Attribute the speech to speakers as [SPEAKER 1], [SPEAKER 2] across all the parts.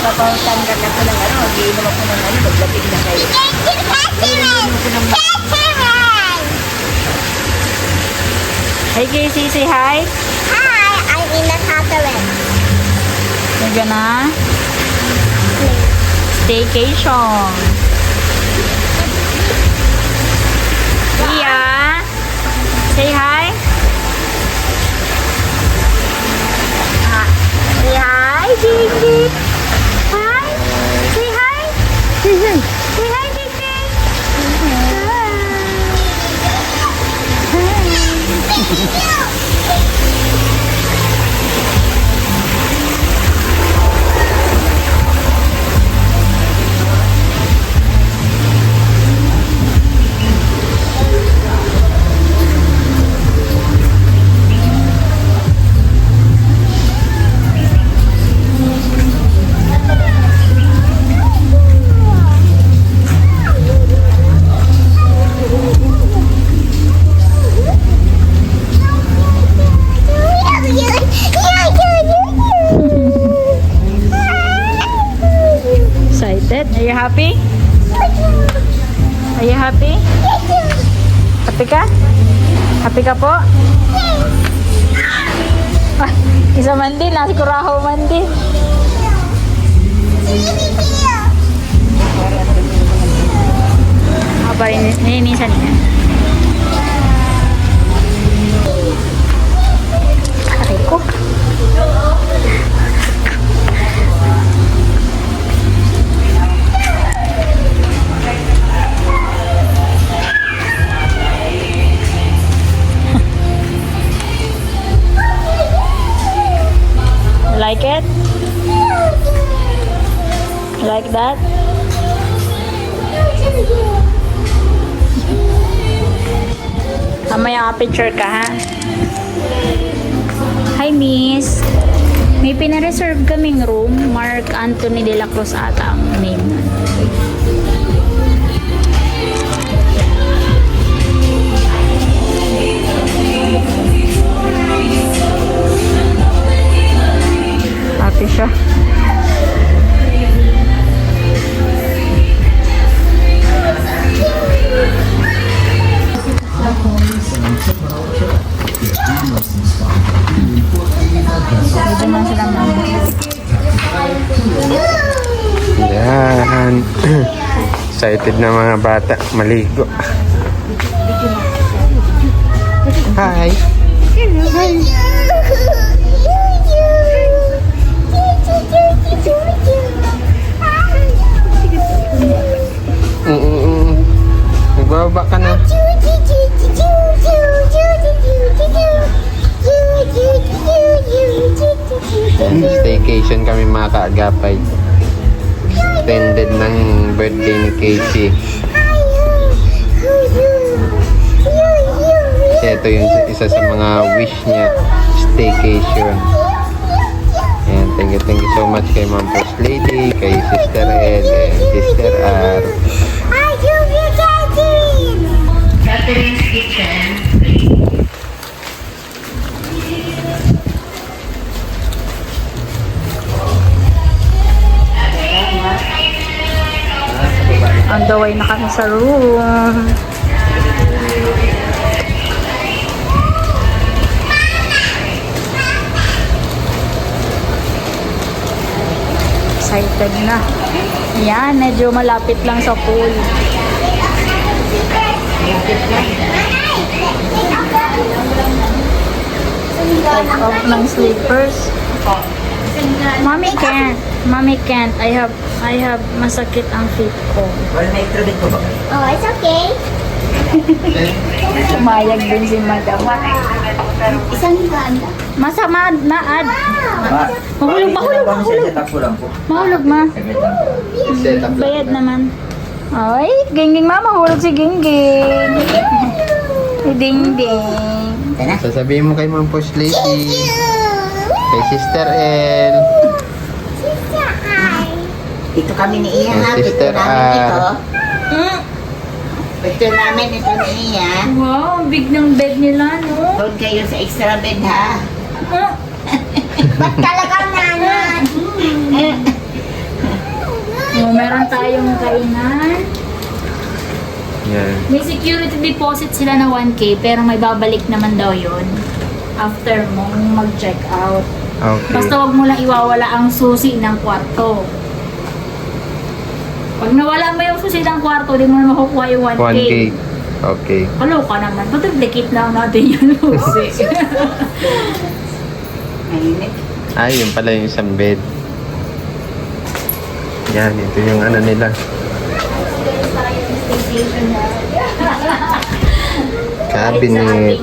[SPEAKER 1] Papautan ka na po ng ano, mag-iinom ako ng ano, maglapig na kayo.
[SPEAKER 2] Hey Casey, say hi.
[SPEAKER 3] Hi, I'm in the Catalan.
[SPEAKER 2] We're gonna staycation. Iya, say hi. Say hi, Gigi. Hi. Say hi. Say hi. Say hi, Gigi. Excited? Are you happy? Are you happy? Happy ka? Happy ka po? Ah, isa man din, nasi kuraho man din. Apa ini sana? Aray ko. Like it? Like that? Mamaya picture ka ha? Hi miss. May pinareserve kaming room. Mark Anthony de la Cruz ata ang name. Happy siya. Pwede na sila
[SPEAKER 4] Yan. Excited na mga bata. Maligo. Hi. Magbaba ka na. Staycation kami mga kaagapay. Extended ng birthday ni Casey. Kasi ito yung isa sa mga wish niya. Staycation. And thank you so much kay Ma'am First Lady, kay Sister Ed, and Sister R.
[SPEAKER 1] Catherine's Kitchen.
[SPEAKER 2] On the way na kami sa room. Excited na. Yan, medyo malapit lang sa pool. Take off ng slippers. Mommy can't. Mommy can't. I have masakit ang feet ko.
[SPEAKER 3] Oh, it's okay.
[SPEAKER 2] Sumayag din si Madam.
[SPEAKER 3] Isang ganda.
[SPEAKER 2] Masama na ad. Mahulog. Mahulog ma. Bayad naman. Ay, Gingging ma, mahulog si Gingging. Ding-ding.
[SPEAKER 4] Sasabihin mo kay Ma'am First Lady, kay Sister El,
[SPEAKER 1] Dito kami ni Iya ha.
[SPEAKER 4] and Sister R.
[SPEAKER 1] Picture namin ito ni Iya.
[SPEAKER 2] Wow, big ng bed nila, no?
[SPEAKER 1] Doon kayo sa extra bed ha.
[SPEAKER 3] Ba't talagang nanan?
[SPEAKER 2] meron tayong kainan.
[SPEAKER 4] Yan.
[SPEAKER 2] May security deposit sila na 1K pero may babalik naman daw yon after mong mag-check out.
[SPEAKER 4] Okay.
[SPEAKER 2] Basta wag mo lang iwawala ang susi ng kwarto. Pag nawala mo yung susi ng kwarto, di mo na makukuha yung 1K.
[SPEAKER 4] 1K. Okay.
[SPEAKER 2] Kaloka naman. Ba't duplicate lang natin yung susi?
[SPEAKER 1] Mainit.
[SPEAKER 4] Ay, yun pala yung isang bed. Yan, ito yung ano nila. Cabinet.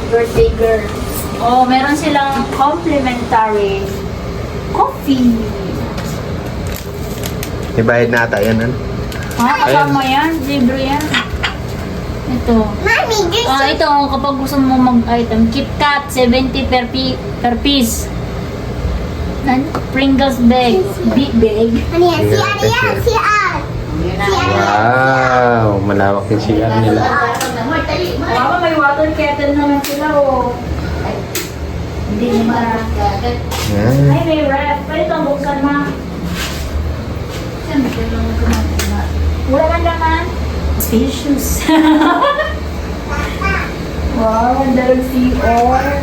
[SPEAKER 2] Birthday girl. Oh, meron silang complimentary coffee.
[SPEAKER 4] May bayad na ata yan, ano?
[SPEAKER 2] Kasama yan. Libre yan. Ito.
[SPEAKER 3] Mommy, this
[SPEAKER 2] Ito, kapag gusto mo mag-item, KitKat, 70 per piece. Pringles bag. Big bag.
[SPEAKER 3] Honey, see
[SPEAKER 1] Yun na.
[SPEAKER 4] Wow! Malawak yung CR nila.
[SPEAKER 2] Mama, may water kettle naman sila, oh. Hindi naman.
[SPEAKER 4] Yan.
[SPEAKER 2] Ay, may ref. Pwede itong buksan, ma. Wala man naman. Spacious. Wow, ang dalang CR.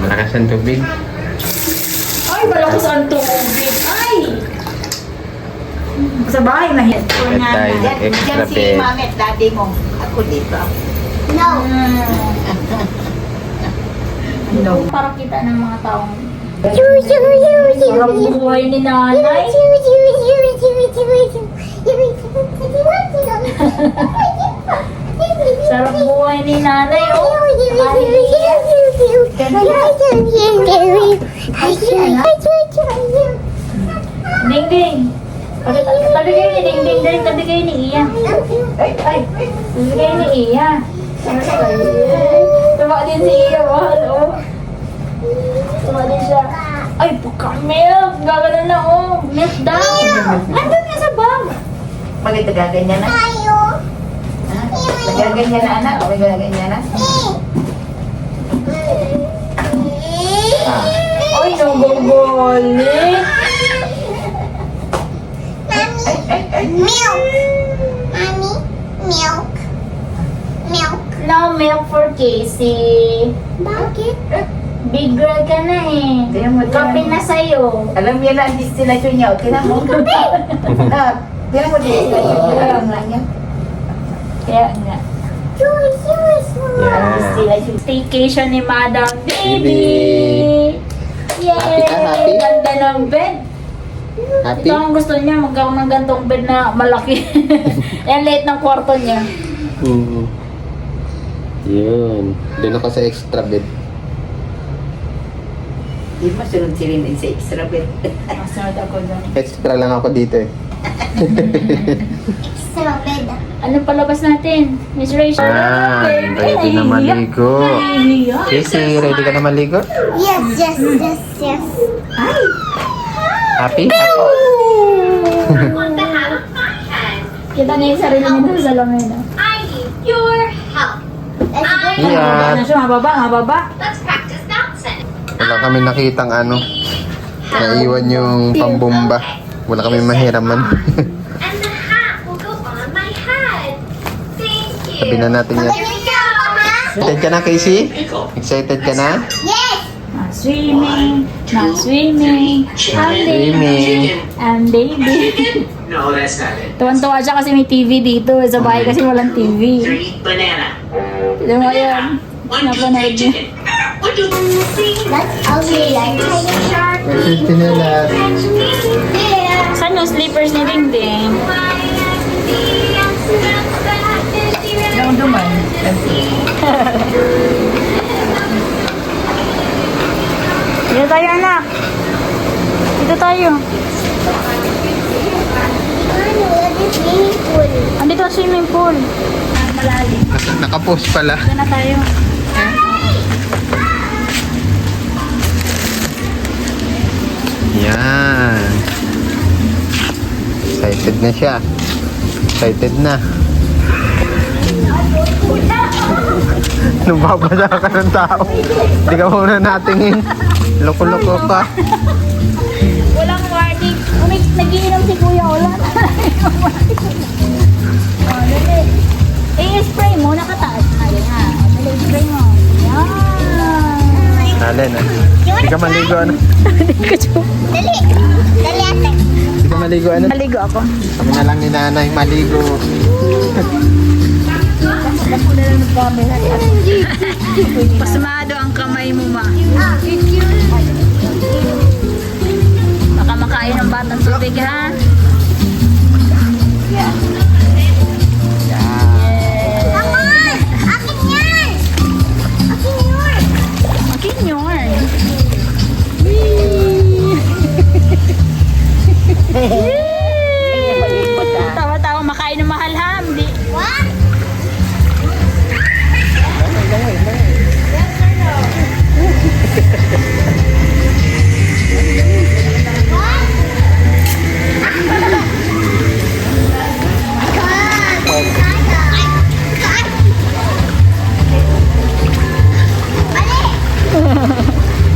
[SPEAKER 4] Malakas ang tubig.
[SPEAKER 2] Ay, malakas ang tubig. Ay! Sa bahay, mahit.
[SPEAKER 4] At tayo ng extra
[SPEAKER 1] Diyan si
[SPEAKER 4] bed.
[SPEAKER 1] mami at daddy mo. Ako dito.
[SPEAKER 3] No.
[SPEAKER 1] No.
[SPEAKER 2] Para kita ng mga taong
[SPEAKER 3] You.
[SPEAKER 2] sarap buhay ni nanay. Sarap buhay ni nanay, oh. Ding-ding. Tabi kayo ni Ding-ding. Dali, tabi kayo ni Iya. Tabi kayo ni Iya. Tumak din si Iya, mahal, oh. Tumak din siya. Ay, milk. Gagana na, oh. Milk daw. Andun nga sa bag.
[SPEAKER 1] Maganda gaganyan na. Ha? Nagaganyan na, anak. Okay, nagaganyan na.
[SPEAKER 2] Ay, naguguli.
[SPEAKER 3] Milk.
[SPEAKER 2] No milk for Casey.
[SPEAKER 3] Bakit?
[SPEAKER 2] Big girl ka na eh.
[SPEAKER 1] Tingnan mo,
[SPEAKER 2] Kape na sa'yo.
[SPEAKER 1] Alam niya na ang destination niya. Tingnan mo. Ah, tingnan mo destination niya. Alam nga niya.
[SPEAKER 2] Kaya nga.
[SPEAKER 4] Yan.
[SPEAKER 2] Staycation ni Madam Baby.
[SPEAKER 4] Baby.
[SPEAKER 2] Yay!
[SPEAKER 4] Happy ka, happy?
[SPEAKER 2] Ganda ng bed.
[SPEAKER 4] Happy?
[SPEAKER 2] Ito ang gusto niya, magkaroon ng gantong bed na malaki. Yan, late ng kwarto niya.
[SPEAKER 4] Yun. Doon ako sa extra bed.
[SPEAKER 1] Di ba sunod si Rin sa extra bed?
[SPEAKER 2] Masunod ako dun.
[SPEAKER 4] Extra lang ako dito eh.
[SPEAKER 3] Extra bed.
[SPEAKER 2] Anong palabas natin? Miss Rachel?
[SPEAKER 4] Ready na maligo. Casey, ready ka na maligo?
[SPEAKER 3] Yes.
[SPEAKER 4] Happy?
[SPEAKER 2] Kita niya yung sarili niya doon sa lamena.
[SPEAKER 3] I need your help. Let's go.
[SPEAKER 4] Yeah.
[SPEAKER 2] Ano siya? Mababa?
[SPEAKER 3] Let's practice dancing.
[SPEAKER 4] Wala kami nakitang ano. Naiwan yung pambomba. Wala kami mahiraman.
[SPEAKER 3] And the hat will go on my head. Thank you.
[SPEAKER 4] Sabi na natin yan.
[SPEAKER 3] Here we go, Mama.
[SPEAKER 4] Excited ka na, Casey? Excited ka na?
[SPEAKER 3] Yes.
[SPEAKER 2] Swimming.
[SPEAKER 4] Swimming.
[SPEAKER 2] And baby.
[SPEAKER 5] No, that's not it.
[SPEAKER 2] Tuwan-tuwa siya kasi may TV dito. Sa bahay kasi walang TV.
[SPEAKER 5] 3 banana.
[SPEAKER 2] Tignan mo yan.
[SPEAKER 5] 1, 2,
[SPEAKER 2] Napanood
[SPEAKER 5] 3
[SPEAKER 2] niya.
[SPEAKER 5] chicken. 1, 2,
[SPEAKER 3] That's ugly. Like shark. Yeah.
[SPEAKER 2] Saan yung slippers ni Ding Ding?
[SPEAKER 1] Yung duman.
[SPEAKER 2] Dito tayo, anak. Dito tayo. Andito ang swimming pool. Malalim.
[SPEAKER 4] Nakapost pala.
[SPEAKER 2] Dito na tayo.
[SPEAKER 4] Yan. Excited na siya. Excited na. Nababasa ka ng tao. Hindi ka muna natingin. Loko-loko ka.
[SPEAKER 2] Walang warning. Nagiinom si Kuya. Wala Oh, dali. I-spray mo, nakataas. Ayun ha. Dali, spray mo. Yan.
[SPEAKER 4] Alin Hindi ka maligo ano?
[SPEAKER 3] Dali. Dali ate.
[SPEAKER 4] Hindi ka maligo ano?
[SPEAKER 2] Naligo ako.
[SPEAKER 4] Kami na lang ni nanay maligo.
[SPEAKER 2] Pasmado ang kamay mo, ma. Baka makain ng batang tubig, ha?
[SPEAKER 3] Aman! Akin yan! Akin yun!
[SPEAKER 2] Akin yun. Tawa-tawa, makain ng mahal, ha? Hindi.
[SPEAKER 3] What?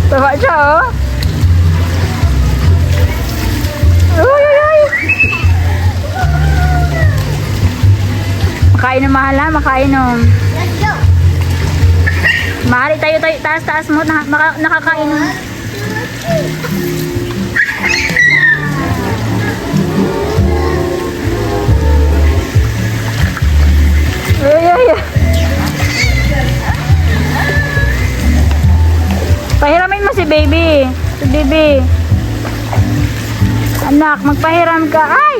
[SPEAKER 2] Tawa siya, oh. Uy, uy, uy. Makain ng mahal, ha? Makain ng...
[SPEAKER 3] Let's go!
[SPEAKER 2] Maaari tayo, taas mo, nakakain ng... Uy, uy, uy. Pahiramin mo si baby. Si baby. Anak, magpahiram ka. Ay!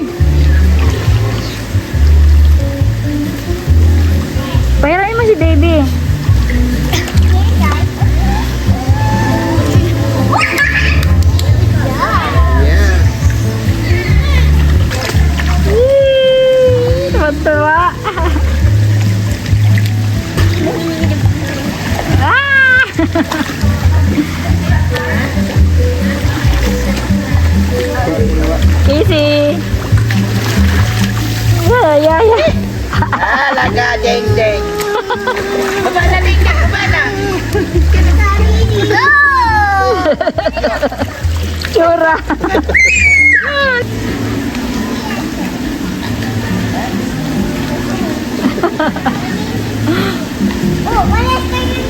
[SPEAKER 2] Pahiramin mo si baby.
[SPEAKER 4] Yeah.
[SPEAKER 2] Tuwa-tuwa. Ah! Easy. Yeah, yeah, yeah.
[SPEAKER 1] Alaga, deng-deng. Baba na, deng-deng. Baba na.
[SPEAKER 2] Tsura.
[SPEAKER 3] Oh, what is baby?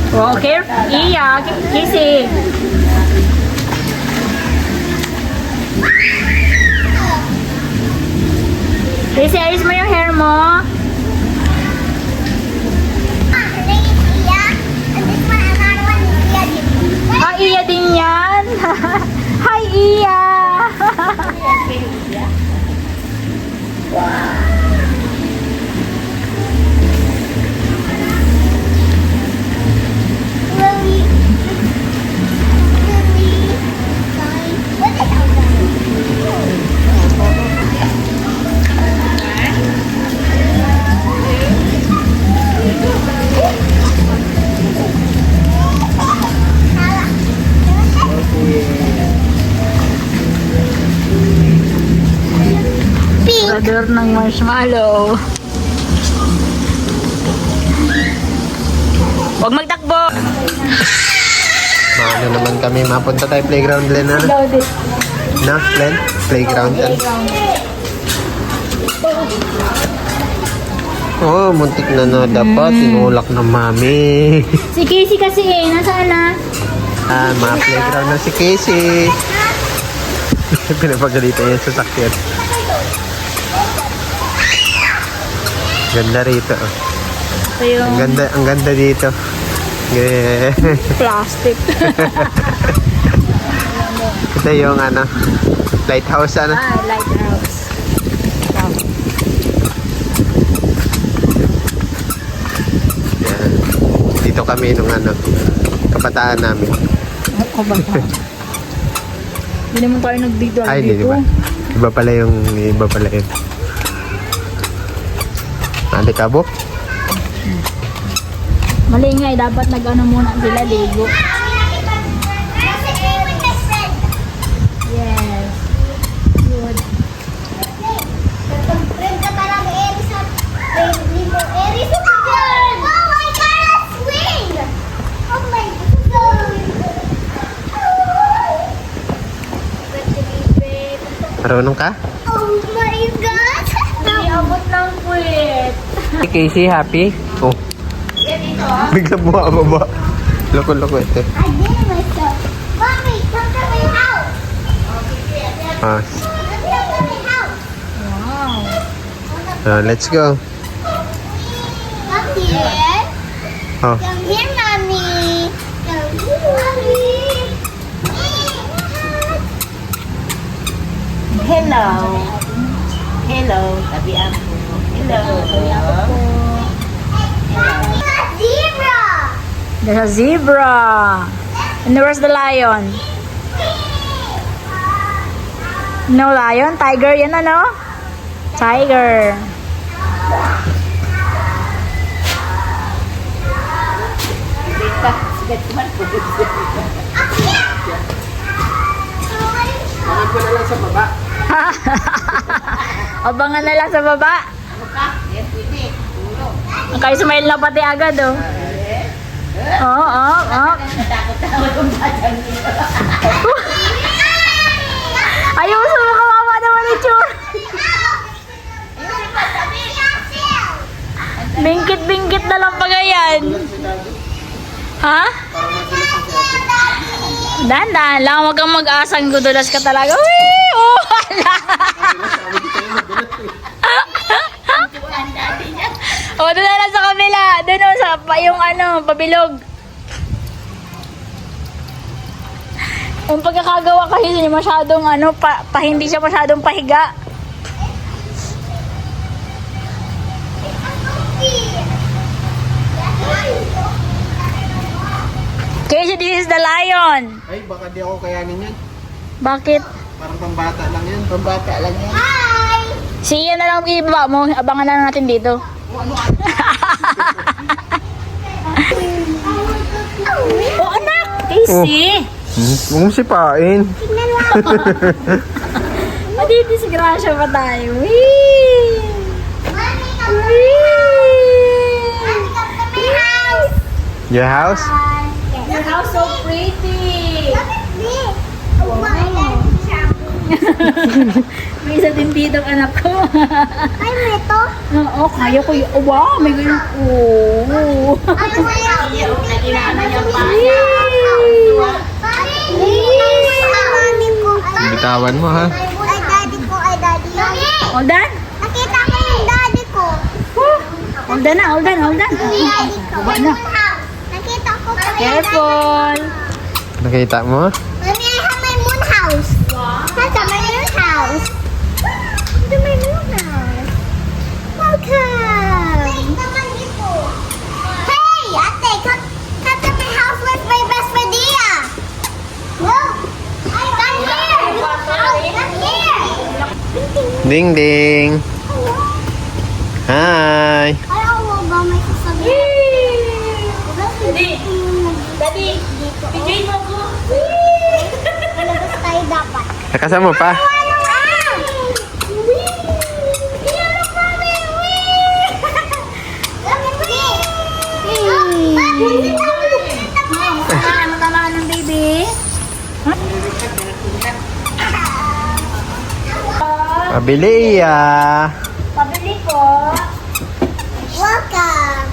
[SPEAKER 2] Okay. Iya, kisi. Kisi, ayos mo yung hair mo. Ah, Iya din yan. Hi, Iya. Brother ng marshmallow. Huwag magtakbo.
[SPEAKER 4] Ano naman kami, mapunta tayo playground, Len, ano? Na, Len? Playground yan. Oh, muntik na dapat. Tinulak ng mami.
[SPEAKER 2] Si Casey kasi nasaan na?
[SPEAKER 4] Ah, mga playground na si Casey. Pinapagalitan yan sa sakyan. Ganda rito.
[SPEAKER 2] Ito yung
[SPEAKER 4] Ang ganda dito. Yeah.
[SPEAKER 2] plastic.
[SPEAKER 4] Ito yung ano, lighthouse ano.
[SPEAKER 2] Lighthouse.
[SPEAKER 4] Yan. Dito kami nung ano, kabataan namin.
[SPEAKER 2] Ako ba? Hindi naman tayo nagdito.
[SPEAKER 4] Ay, di ba? Iba pala yun. Alikabok?
[SPEAKER 2] Mali nga dapat nag-ano muna sila, ligo. Yes. Good.
[SPEAKER 4] Marunong ka?
[SPEAKER 3] Oh my God!
[SPEAKER 2] Hindi abot ng puwit.
[SPEAKER 4] Hey, Casey, happy? Oh. Bigla bumababa. Loko-loko ito.
[SPEAKER 3] I did it myself. Mommy, come to my house.
[SPEAKER 4] Ah,
[SPEAKER 3] Come to my house.
[SPEAKER 2] Wow.
[SPEAKER 4] let's go.
[SPEAKER 3] Come here.
[SPEAKER 4] Oh.
[SPEAKER 3] Come here, mommy. Come here, mommy.
[SPEAKER 1] Hello. Hello. Tabian po. Hello.
[SPEAKER 3] Zebra.
[SPEAKER 2] There's a zebra. And where's the lion? No lion? Tiger yan ano? Tiger. Abangan na lang sa baba. Kay smile na pati agad oh. Oh. Ayaw sa mga kawawa naman ni Chur. Bingkit-bingkit na lang pagayan. Ha? Dahan-dahan lang, wag kang mag-asang dudulas ka talaga. Uy! Oh, hala! O, doon na lang sa kabila. Doon o, sa yung ano, pabilog. Yung pagkakagawa kasi niya masyadong ano, hindi siya masyadong pahiga. Casey, this is the lion.
[SPEAKER 4] Ay, baka di ako kayanin yan.
[SPEAKER 2] Bakit?
[SPEAKER 4] Parang pambata lang yan. Pambata lang yan.
[SPEAKER 3] Hi.
[SPEAKER 2] Siya na lang ibaba mo. Abangan na lang natin dito. Oh, anak! Casey!
[SPEAKER 4] Huwag mo sipain.
[SPEAKER 2] Madidisgrasya pa tayo. Whee!
[SPEAKER 3] Mommy, come to
[SPEAKER 2] Whee!
[SPEAKER 3] my house.
[SPEAKER 4] Your house?
[SPEAKER 2] Your house so pretty!
[SPEAKER 3] Look at this. Wow.
[SPEAKER 2] May isa din dito ang anak ko.
[SPEAKER 3] Ay, Meto.
[SPEAKER 2] Oo, kaya ko yun. Oh, wow, may ganyan. Oh.
[SPEAKER 3] Ano ba yan?
[SPEAKER 4] Bitawan mo, ha?
[SPEAKER 3] Ay, daddy ko, ay, daddy.
[SPEAKER 2] All done?
[SPEAKER 3] Nakita ko yung daddy ko.
[SPEAKER 2] All done na, all done, all done.
[SPEAKER 3] Yung daddy ko.
[SPEAKER 2] Baba
[SPEAKER 3] May
[SPEAKER 2] na.
[SPEAKER 3] moon house. Nakita ko pa yung
[SPEAKER 2] Careful.
[SPEAKER 4] Nakita mo?
[SPEAKER 3] Mommy, I have my moon house. Nasa my moon house. Ito my moon house. Welcome. Hey, ate, come to my house with my best friend Dia. Look. Come here. Come here.
[SPEAKER 4] Ding ding. Hi.
[SPEAKER 3] Ay, ako ba may sasabihin?
[SPEAKER 2] Daddy, pijay mo ko.
[SPEAKER 3] Malabas tayo dapat.
[SPEAKER 4] Nakasama mo pa?
[SPEAKER 2] Ano tamaan ng baby?
[SPEAKER 4] Pabili
[SPEAKER 2] Pabili ko.
[SPEAKER 3] Welcome.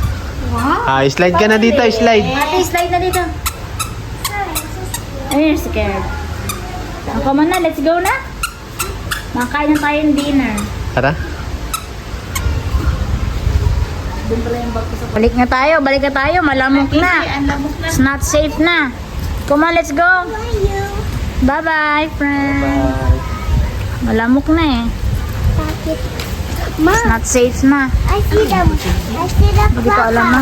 [SPEAKER 4] slide ka na dito, slide.
[SPEAKER 2] Ate, slide na dito. Ayun, scared. Come on na, let's go na. Makain na tayo ng dinner.
[SPEAKER 4] Tara.
[SPEAKER 2] Balik na tayo, malamok na. It's not safe na. Come on, let's go. Bye-bye, friend. Malamok na eh.
[SPEAKER 3] Bakit?
[SPEAKER 2] It's not safe na.
[SPEAKER 3] I see them. I see the
[SPEAKER 2] Hindi ko alam na.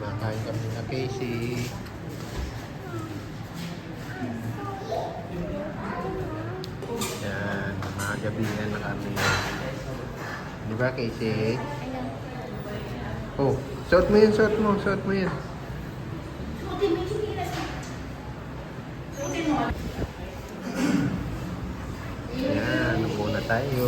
[SPEAKER 4] Makain kami na Casey. Yan, mga gabi na kami. Di ba Casey? Oh, suot mo yan, suot mo yan. Yan, upo na tayo.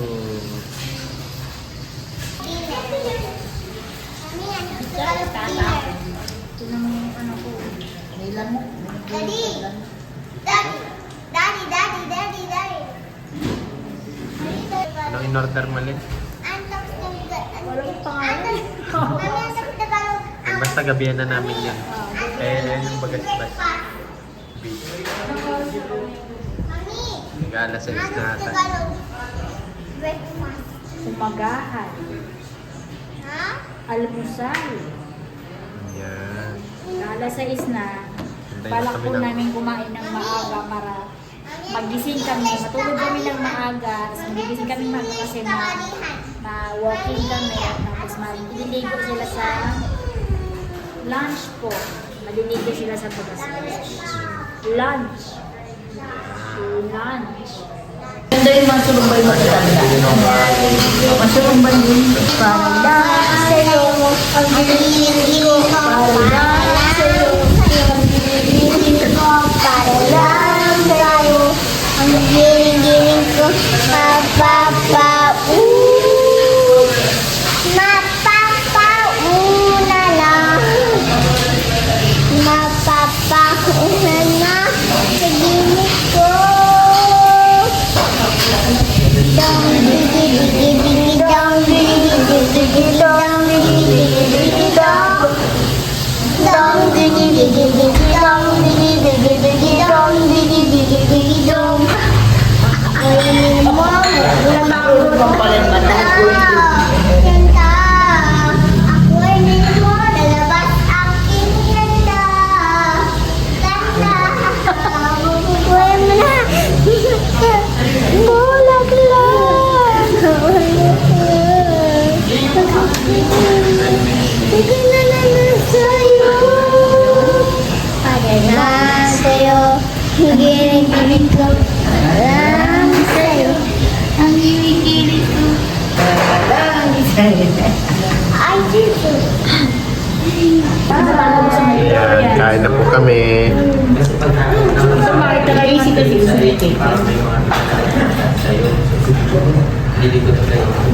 [SPEAKER 3] Daddy. Daddy. Daddy. Daddy. Daddy. Daddy.
[SPEAKER 4] in-order mo ulit?
[SPEAKER 2] Walang pangalan.
[SPEAKER 4] Basta gabihan na namin yan. Yan yung bagas-bas. Beach. Nag-alas 6 na ata.
[SPEAKER 2] Umagahan. Almusal.
[SPEAKER 4] Yan.
[SPEAKER 2] Alas 6 na.
[SPEAKER 4] Hintayin
[SPEAKER 2] Balak
[SPEAKER 4] kami
[SPEAKER 2] po
[SPEAKER 4] ng-
[SPEAKER 2] namin kumain ng maaga para magising kami. Matulog kami ng maaga. Tapos magigising kami maaga kasi ma-walking kami. Tapos maliligo sila sa lunch po. Maliligo sila sa bagas-bagas. Lunch. Lunch.
[SPEAKER 1] Ganda yung masurumbay mo sa tanda. Masurumbay yun. Para lang sa'yo, ang binibigay ko. Para lang sa'yo, ang binibigay ko. Para lang sa'yo, ang binibigay ko.
[SPEAKER 3] Mapapauna lang. Mapapauna na sa ginig ko. Dong digi digi digi dong digi digi dong digi digi dong. Dong digi digi digi dong digi digi digi dong digi digi digi dong. Ay mo, ganda. Ako ay nimo, lalabas ang ganda. Ganda. Buhay mo na. Bulag lang. Sige na naman sa'yo. Pagay na sa'yo. Higilig ko. Lang sa'yo. Ang higilig ko. Ay, Jesus.
[SPEAKER 4] Ayan, kain na po kami.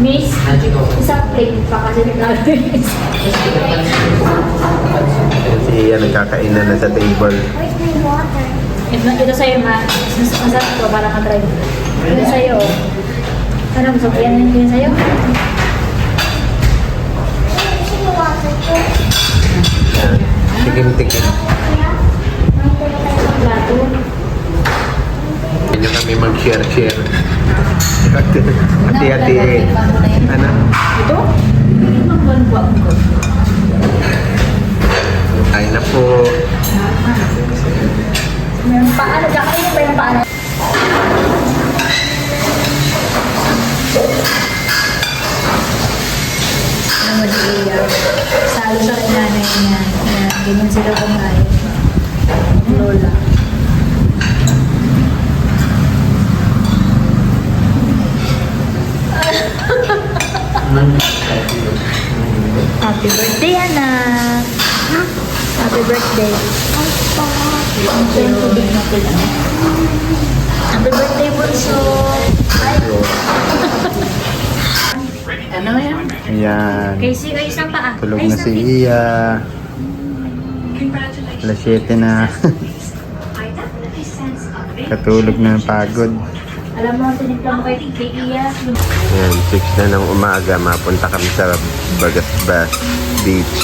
[SPEAKER 2] Miss, isang plate pa kasi nag-alis.
[SPEAKER 4] Si Ian nagkakainan na sa table.
[SPEAKER 3] Where's my water?
[SPEAKER 2] Ito sa'yo, ma. Masarap ko para ka-try. Ito sa'yo. Ano, masakyan yun sa'yo?
[SPEAKER 3] Where's my water?
[SPEAKER 4] Ayan, tikim-tikim.
[SPEAKER 2] Plato.
[SPEAKER 4] Hindi kami mag-share-share. Hati-hati eh. Ano?
[SPEAKER 2] Ito?
[SPEAKER 4] Kain na po.
[SPEAKER 2] Yung paano, kakainin ba yung paano? Ano mo di salo sa nanay niya. Ganyan sila kumain. Lola. Happy birthday, anak! Happy birthday! Happy birthday, Bunso!
[SPEAKER 1] Ano yan?
[SPEAKER 4] Ayan.
[SPEAKER 2] Casey, ay isang paa.
[SPEAKER 4] Tulog
[SPEAKER 2] Ay,
[SPEAKER 4] na
[SPEAKER 2] isang
[SPEAKER 4] si Iya. Alas 7 na. Katulog na pagod.
[SPEAKER 2] Alam mo, tinignan mo kay Iya.
[SPEAKER 4] Ayan, 6 na ng umaga. Mapunta kami sa Bagasbas Beach.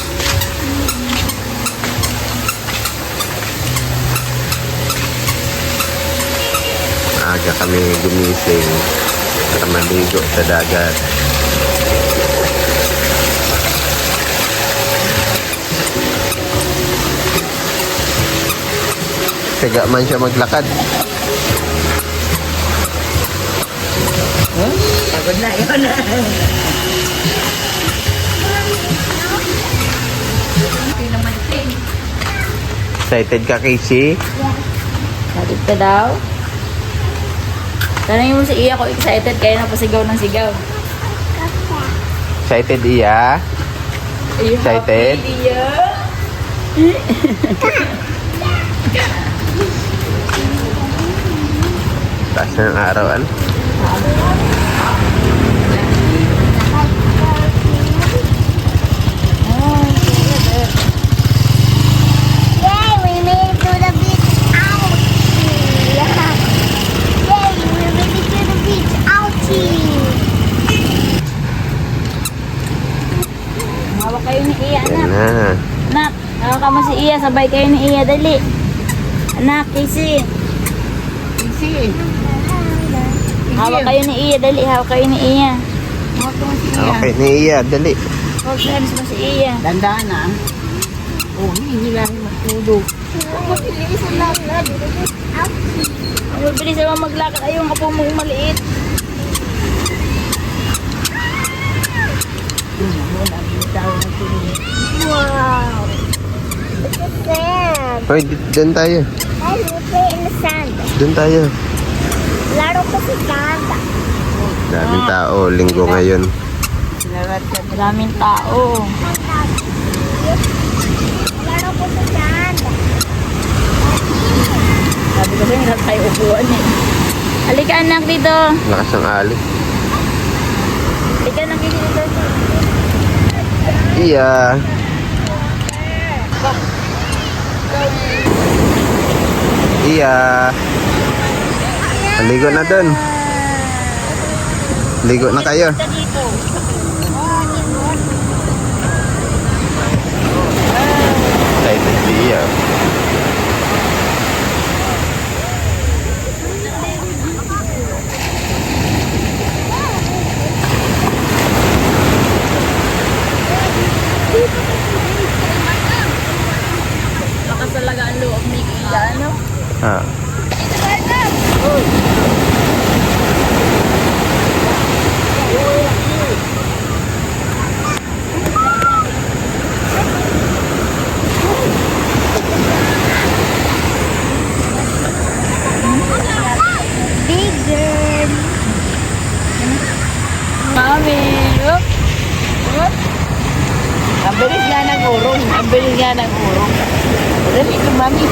[SPEAKER 4] Maaga kami gumising para maligo sa dagat. Tiga man siya maglakad.
[SPEAKER 1] Pagod na yun.
[SPEAKER 4] Excited ka, Casey?
[SPEAKER 2] Excited ka daw? Tanongin mo si Iya kung excited kaya napasigaw ng sigaw.
[SPEAKER 4] Excited, Iya? Excited?
[SPEAKER 2] Iya?
[SPEAKER 4] Taas na ng araw, ano?
[SPEAKER 3] Yay, we made it to the beach. Ouchie. Yay, we made it to the beach. Ouchie.
[SPEAKER 2] mo si Iya. Sabay kayo ni Iya. Dali. Anak, Casey.
[SPEAKER 1] Easy.
[SPEAKER 2] Hawak kayo ni Iya. Dali, hawak kayo ni Iya.
[SPEAKER 4] Okay, ni Iya, dali.
[SPEAKER 2] Hold hands mo si Iya.
[SPEAKER 1] Dandaan na. Oh, hindi lang matulog.
[SPEAKER 3] Mabilis ang lakad.
[SPEAKER 2] Mabilis naman maglakad. Ayaw ang apo mong maliit.
[SPEAKER 3] Wow. Look at that.
[SPEAKER 4] Hoy, dyan tayo.
[SPEAKER 3] I will play in the sand.
[SPEAKER 4] Dyan tayo.
[SPEAKER 3] Laro ko sa sand.
[SPEAKER 4] Daming tao, linggo ngayon.
[SPEAKER 2] Maraming tao.
[SPEAKER 3] Laro ko sa sand.
[SPEAKER 2] Sabi ko sa'yo, nasa tayo upuan eh. Halika anak dito.
[SPEAKER 4] Lakas ng alik.
[SPEAKER 2] Halika anak dito.
[SPEAKER 4] Iya. Iya. Ligo na dun. Ligo na kayo.
[SPEAKER 2] Dito.
[SPEAKER 4] Excited si Iya.
[SPEAKER 2] Lakas talaga ang loob ni Iya, ano?
[SPEAKER 4] Ha.
[SPEAKER 3] Bigger.
[SPEAKER 2] Mami. Up. Up.
[SPEAKER 1] Ang bilis nga ng urong. Ang bilis nga ng urong. Dali ito, mami.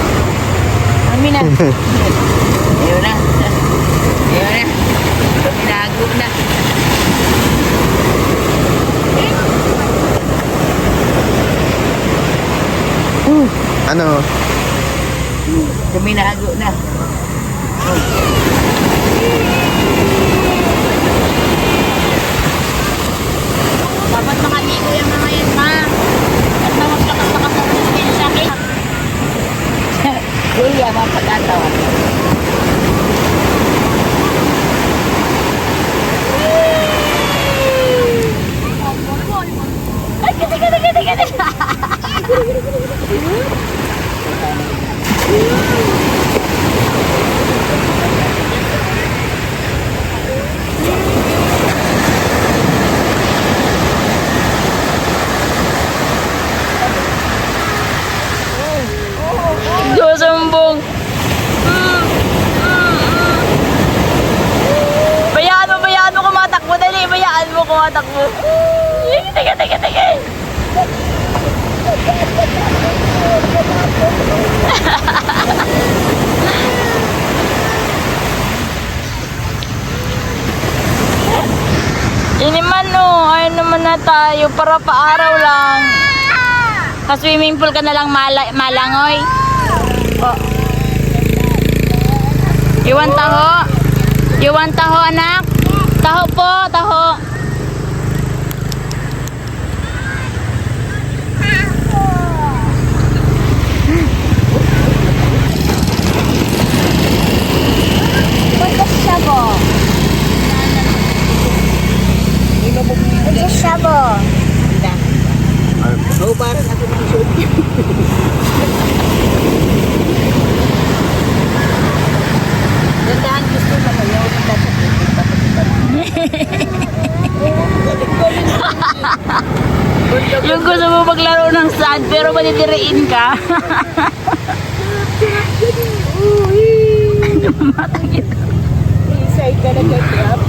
[SPEAKER 1] Mami na. Ayaw na. Ayaw na. Minago na.
[SPEAKER 4] Ano?
[SPEAKER 1] Minago na.
[SPEAKER 2] Dapat makaligo yung mga yan, ma. At lakas-lakas ang resistensya.
[SPEAKER 1] Kuya, mapagkatawa.
[SPEAKER 2] Ay, kati. Sumbong. Bayaan mo kumatakbo. Dali, bayaan mo kumatakbo. Sige. Iniman ayun naman na tayo para paaraw lang. Ka-swimming pool ka na lang malangoy. Oh. You want taho? You want taho, anak? Taho po, taho.
[SPEAKER 3] What's a shovel? It's a shovel.
[SPEAKER 1] Oo, parang ako mag-shoot. Gandahan gusto ka ba yun?
[SPEAKER 2] Yung gusto mo maglaro ng sand pero matitiriin ka. Matang ito.
[SPEAKER 1] Isay ka na kaya.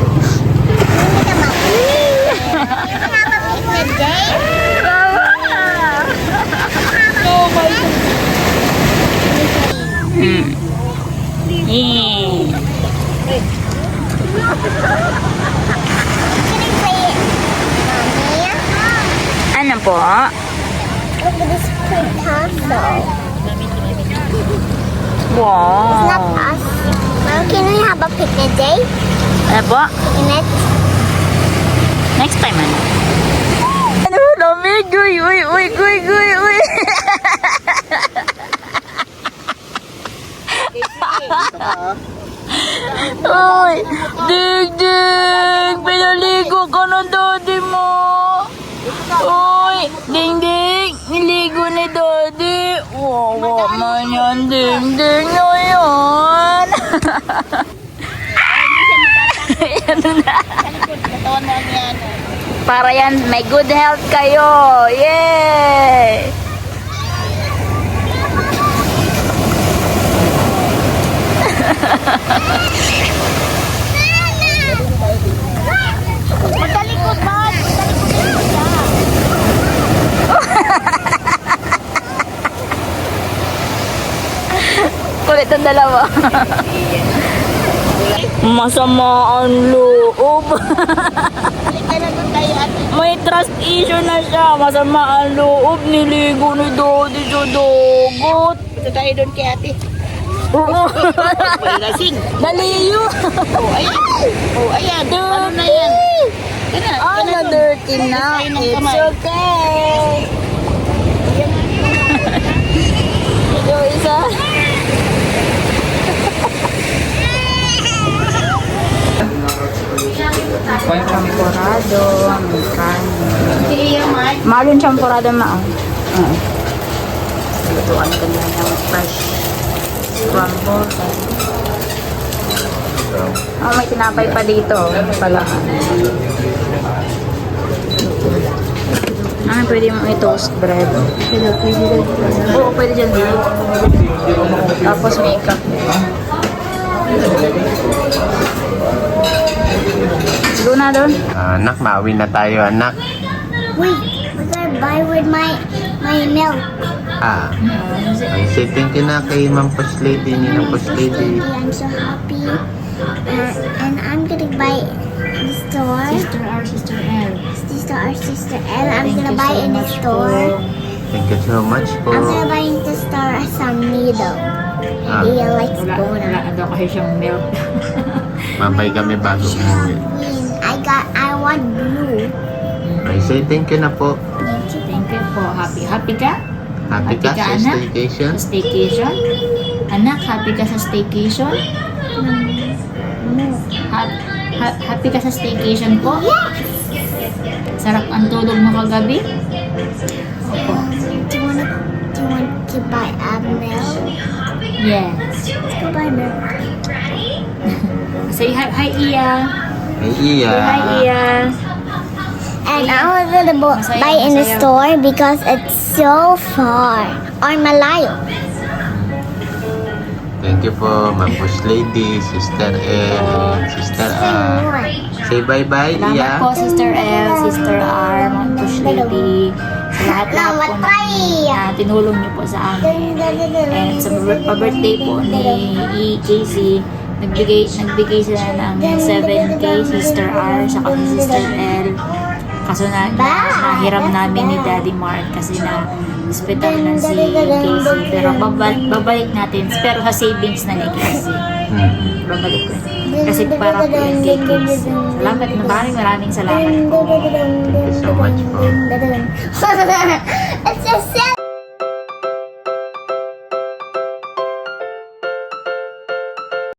[SPEAKER 1] Oh my God.
[SPEAKER 2] Ano po?
[SPEAKER 3] Look at this cute castle.
[SPEAKER 2] Wow.
[SPEAKER 3] It's not us. Well, can we have a picnic day?
[SPEAKER 2] Ano po?
[SPEAKER 3] Picnic?
[SPEAKER 2] Next time, ano? Ano? Lamig! Uy!
[SPEAKER 1] ka na daddy mo. Uy, Ding Ding, niligo ni daddy. Wawa man yan, Ding Ding na yan. Ano na? Para yan, may good health kayo. Yay!
[SPEAKER 3] Magtalikod, man!
[SPEAKER 1] Kulit ang dalawa. Masama ang loob. May trust issue na siya. Masama ang loob. Niligo ni Dodi sa dugot.
[SPEAKER 2] Ito tayo doon kay ate.
[SPEAKER 1] Oo.
[SPEAKER 2] Lasing.
[SPEAKER 1] Naliyo.
[SPEAKER 2] Oh, ayan. Ano na yan?
[SPEAKER 1] Ah, na-dirty na. It's okay. Yung isa. Champurado, americano. Mahal yung champurado na. Lutuan ko na yung fresh crumble. Oh, may tinapay pa dito. Pala. Ah, pwede mo i-toast bread. Oo, pwede dyan dito. Tapos may kape. Go na doon.
[SPEAKER 4] Anak, mauwi na tayo, anak.
[SPEAKER 3] Wait, we're gonna buy with my milk.
[SPEAKER 4] Ay, say thank you na kay Ma'am Post Lady, Ninang Post Lady.
[SPEAKER 3] I'm so happy. And I'm gonna buy in the store.
[SPEAKER 2] Sister L.
[SPEAKER 3] Sister L. I'm gonna buy in the store.
[SPEAKER 4] Thank you so much po.
[SPEAKER 3] I'm gonna buy in the store some needle. He likes
[SPEAKER 2] Wala
[SPEAKER 3] donut.
[SPEAKER 2] daw kasi siyang milk.
[SPEAKER 4] Mabay kami bago umuwi.
[SPEAKER 3] I want blue.
[SPEAKER 4] Ay, say thank you na po.
[SPEAKER 2] Thank you po. Happy ka?
[SPEAKER 4] Happy ka sa
[SPEAKER 2] anak?
[SPEAKER 4] staycation?
[SPEAKER 2] Sa staycation? Anak, happy ka sa staycation? Happy ka sa staycation po? Sarap ang tulog mo kagabi? Opo.
[SPEAKER 3] Do you want to buy a milk?
[SPEAKER 2] Yes.
[SPEAKER 3] Let's go buy milk.
[SPEAKER 2] Say hi, Iya.
[SPEAKER 4] Ay, Iya.
[SPEAKER 2] Say hi, Iya.
[SPEAKER 3] And I was gonna buy in the store because it's so far. Or malayo.
[SPEAKER 4] Thank you po, Ma'am Post Lady, Sister L, and Sister A. Say bye-bye,
[SPEAKER 2] Salamat
[SPEAKER 4] Iya.
[SPEAKER 2] po, Sister L, Sister R, Ma'am Push Lady. Sa lahat-lahat po na tinulong niyo po sa amin. And sa pa-birthday po ni Casey, nagbigay sila ng 7K, Sister R, saka si Sister L. Kaso nahiram namin ni Daddy Mark kasi na hospital na si Casey. Pero babalik natin. Pero sa savings na ni Casey. Babalik ko. Kasi para po yung kay Casey. Salamat. Maraming salamat po.
[SPEAKER 4] Thank you so much po.
[SPEAKER 3] It's just